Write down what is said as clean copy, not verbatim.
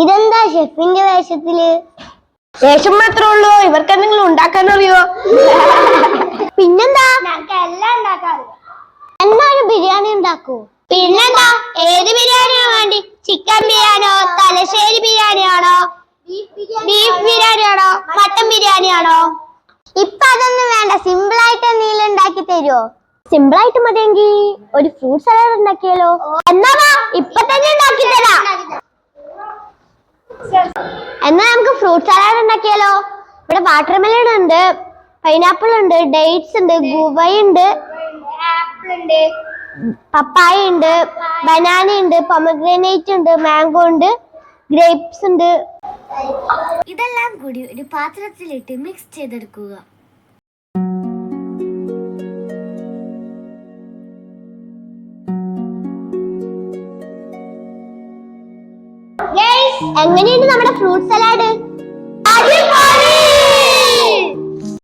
ഇതെന്താ ഷെഫിന്റെ വേഷത്തില്? വേഷം മാത്രമേ ഉള്ളൂ, ഇവർക്ക് എന്തെങ്കിലും ഉണ്ടാക്കാൻ അറിയോ? പിന്നെന്താ? എല്ലാം ഉണ്ടാക്കാറ്. എന്നാ ഒരു ബിരിയാണി ഉണ്ടാക്കൂ. പിന്നെന്താ? ഏത് ബിരിയാണിയോ വേണ്ടി? ചിക്കൻ ബിരിയാണിയോ, തലശ്ശേരി ബിരിയാണിയാണോ, ബീഫ് ബിരിയാണിയാണോ, മട്ടൻ ബിരിയാണിയാണോ? ഇപ്പൊ അതൊന്നും വേണ്ട, സിമ്പിൾ ആയിട്ട് എന്തെങ്കിലും ഉണ്ടാക്കി തരുമോ? സിമ്പിൾ ആയിട്ട് മതിയെങ്കിൽ ഒരു ഫ്രൂട്ട് സലാഡ് ഉണ്ടാക്കിയാലോ? എന്നാ ഇപ്പൊ തന്നെ ഉണ്ടാക്കി തരാം. എന്നാ നമുക്ക് ഫ്രൂട്ട് സലാഡ് ഉണ്ടാക്കിയാലോ? ഇവിടെ വാട്ടർമെലൺ ഉണ്ട്, പൈനാപ്പിൾ ഉണ്ട്, ഡേറ്റ്സ് ഉണ്ട്, ഗുവയുണ്ട്, പപ്പായ ഉണ്ട്, ബനാന ഉണ്ട്, പൊമഗ്രാനേറ്റ് ഉണ്ട്, മാംഗോ ഉണ്ട്, ഗ്രേപ്സ് ഉണ്ട്. ഇതെല്ലാം കൂടി ഒരു പാത്രത്തിലിട്ട് മിക്സ് ചെയ്തെടുക്കുക. എങ്ങനെയുണ്ട് നമ്മുടെ ഫ്രൂട്ട് സലാഡ്?